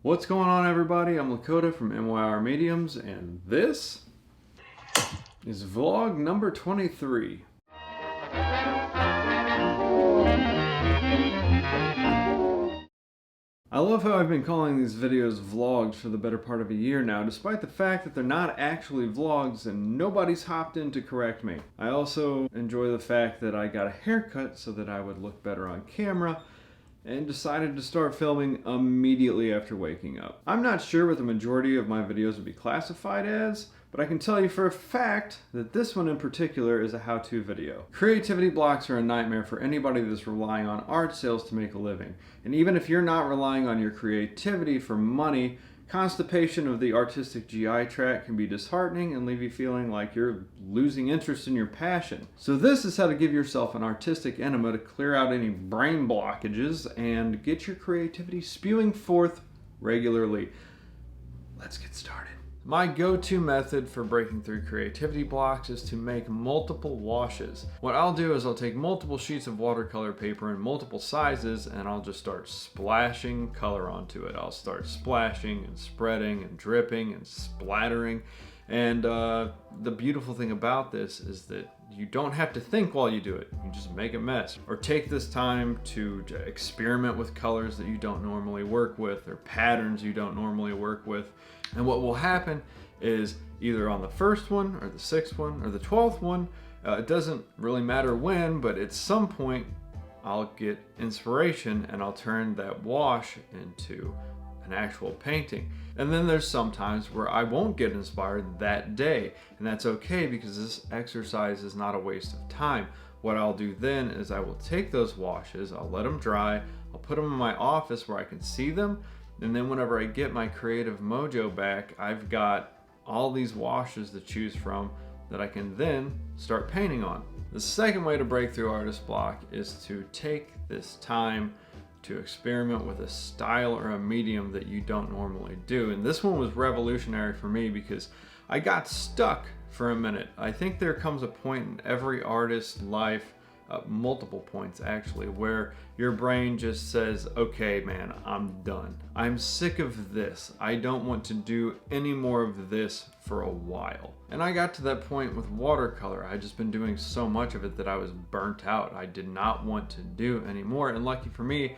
What's going on, everybody? I'm Lakota from Meyer Mediums, and this is vlog number 23. I love how I've been calling these videos vlogs for the better part of a year now, despite the fact that they're not actually vlogs and nobody's hopped in to correct me. I also enjoy the fact that I got a haircut so that I would look better on camera, and decided to start filming immediately after waking up. I'm not sure what the majority of my videos would be classified as, but I can tell you for a fact that this one in particular is a how-to video. Creativity blocks are a nightmare for anybody that's relying on art sales to make a living. And even if you're not relying on your creativity for money, constipation of the artistic GI tract can be disheartening and leave you feeling like you're losing interest in your passion. So this is how to give yourself an artistic enema to clear out any brain blockages and get your creativity spewing forth regularly. Let's get started. My go-to method for breaking through creativity blocks is to make multiple washes. What I'll do is I'll take multiple sheets of watercolor paper in multiple sizes and I'll just start splashing color onto it. I'll start splashing and spreading and dripping and splattering. And the beautiful thing about this is that you don't have to think while you do it. You just make a mess. Or take this time to experiment with colors that you don't normally work with or patterns you don't normally work with. And what will happen is either on the first one or the sixth one or the 12th one, it doesn't really matter when, but at some point I'll get inspiration and I'll turn that wash into an actual painting. And then there's some times where I won't get inspired that day, and that's okay because this exercise is not a waste of time. What I'll do then is I will take those washes, I'll let them dry, I'll put them in my office where I can see them, and then whenever I get my creative mojo back, I've got all these washes to choose from that I can then start painting on. The second way to break through artist block is to take this time to experiment with a style or a medium that you don't normally do. And this one was revolutionary for me because I got stuck for a minute. I think there comes a point in every artist's life, multiple points actually, where your brain just says, okay man, I'm done. I'm sick of this. I don't want to do any more of this for a while. And I got to that point with watercolor. I'd just been doing so much of it that I was burnt out. I did not want to do anymore. And lucky for me,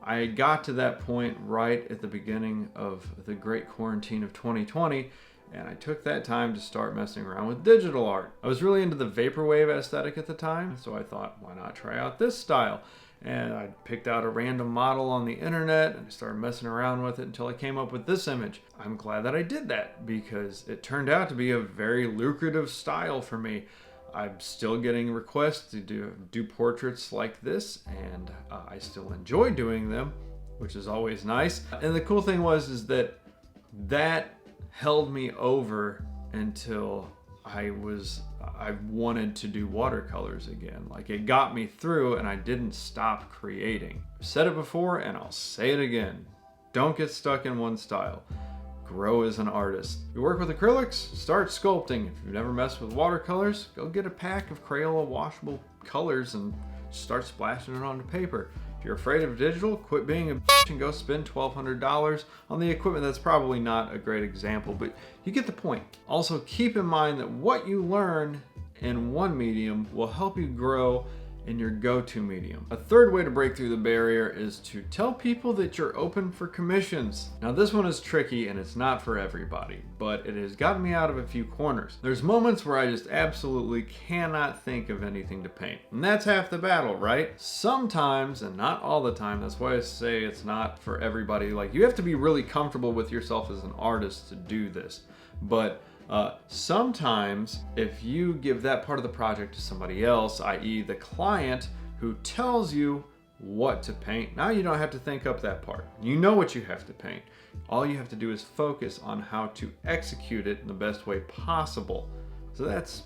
I got to that point right at the beginning of the great quarantine of 2020, and I took that time to start messing around with digital art. I was really into the vaporwave aesthetic at the time, so I thought, why not try out this style? And I picked out a random model on the internet and I started messing around with it until I came up with this image. I'm glad that I did that because it turned out to be a very lucrative style for me. I'm still getting requests to do portraits like this, and I still enjoy doing them, which is always nice. And the cool thing was that held me over until I wanted to do watercolors again. Like, it got me through and I didn't stop creating. I've said it before and I'll say it again. Don't get stuck in one style. Grow as an artist. You work with acrylics? Start sculpting. If you've never messed with watercolors, go get a pack of Crayola washable colors and start splashing it onto paper. If you're afraid of digital, quit being a bitch and go spend $1,200 on the equipment. That's probably not a great example, but you get the point. Also, keep in mind that what you learn in one medium will help you grow in your go-to medium. A third way to break through the barrier is to tell people that you're open for commissions. Now this one is tricky and it's not for everybody, but it has gotten me out of a few corners. There's moments where I just absolutely cannot think of anything to paint. And that's half the battle, right? Sometimes, and not all the time, that's why I say it's not for everybody. Like, you have to be really comfortable with yourself as an artist to do this. But sometimes if you give that part of the project to somebody else, i.e. the client, who tells you what to paint, now you don't have to think up that part. You know what you have to paint. All you have to do is focus on how to execute it in the best way possible. So that's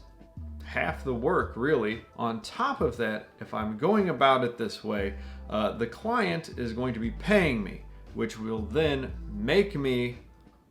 half the work, really. On top of that, if I'm going about it this way, the client is going to be paying me, which will then make me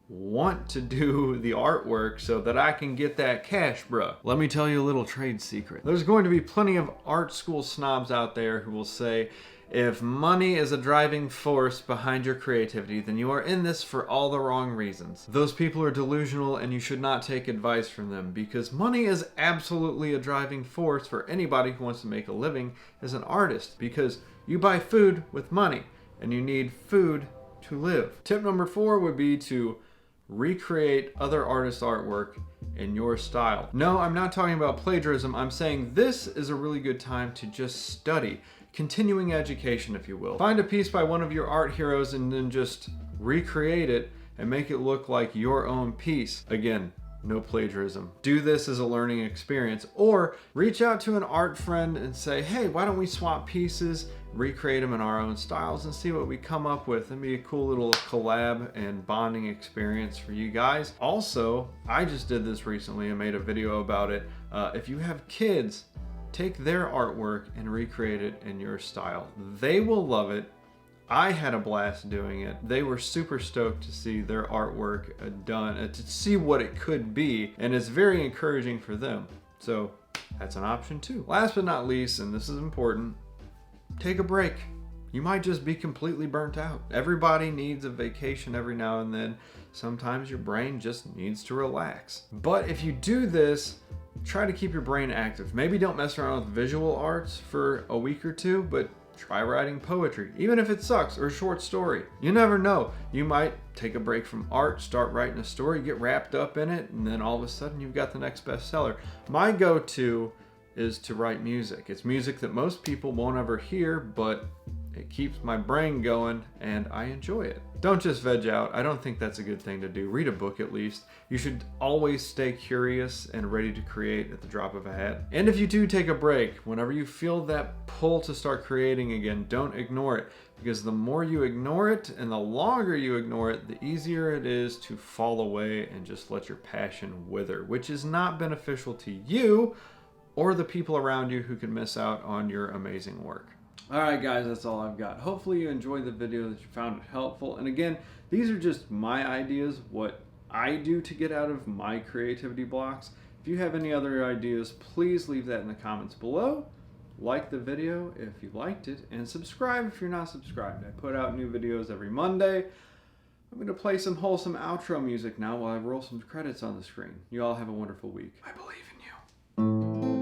want to do the artwork so that I can get that cash, bruh. Let me tell you a little trade secret. There's going to be plenty of art school snobs out there who will say, If money is a driving force behind your creativity, then you are in this for all the wrong reasons. Those people are delusional and you should not take advice from them, because money is absolutely a driving force for anybody who wants to make a living as an artist, because you buy food with money and you need food to live. Tip number 4 would be to recreate other artists' artwork in your style. No, I'm not talking about plagiarism. I'm saying this is a really good time to just study. Continuing education, if you will. Find a piece by one of your art heroes and then just recreate it and make it look like your own piece. Again, no plagiarism. Do this as a learning experience, or reach out to an art friend and say, hey, why don't we swap pieces, recreate them in our own styles, and see what we come up with. It'd be a cool little collab and bonding experience for you guys. Also, I just did this recently and made a video about it. If you have kids, take their artwork and recreate it in your style. They will love it. I had a blast doing it. They were super stoked to see their artwork done, to see what it could be, and it's very encouraging for them. So that's an option too. Last but not least, and this is important, take a break. You might just be completely burnt out. Everybody needs a vacation every now and then. Sometimes your brain just needs to relax. But if you do this, try to keep your brain active. Maybe don't mess around with visual arts for a week or two, but try writing poetry, even if it sucks, or a short story. You never know. You might take a break from art, start writing a story, get wrapped up in it, and then all of a sudden you've got the next bestseller. My go-to is to write music. It's music that most people won't ever hear, but it keeps my brain going and I enjoy it. Don't just veg out. I don't think that's a good thing to do. Read a book at least. You should always stay curious and ready to create at the drop of a hat. And if you do take a break, whenever you feel that pull to start creating again, don't ignore it, because the more you ignore it and the longer you ignore it, the easier it is to fall away and just let your passion wither, which is not beneficial to you or the people around you who can miss out on your amazing work. Alright guys, that's all I've got. Hopefully you enjoyed the video, that you found it helpful. And again, these are just my ideas, what I do to get out of my creativity blocks. If you have any other ideas, please leave that in the comments below. Like the video if you liked it, and subscribe if you're not subscribed. I put out new videos every Monday. I'm going to play some wholesome outro music now while I roll some credits on the screen. You all have a wonderful week. I believe in you.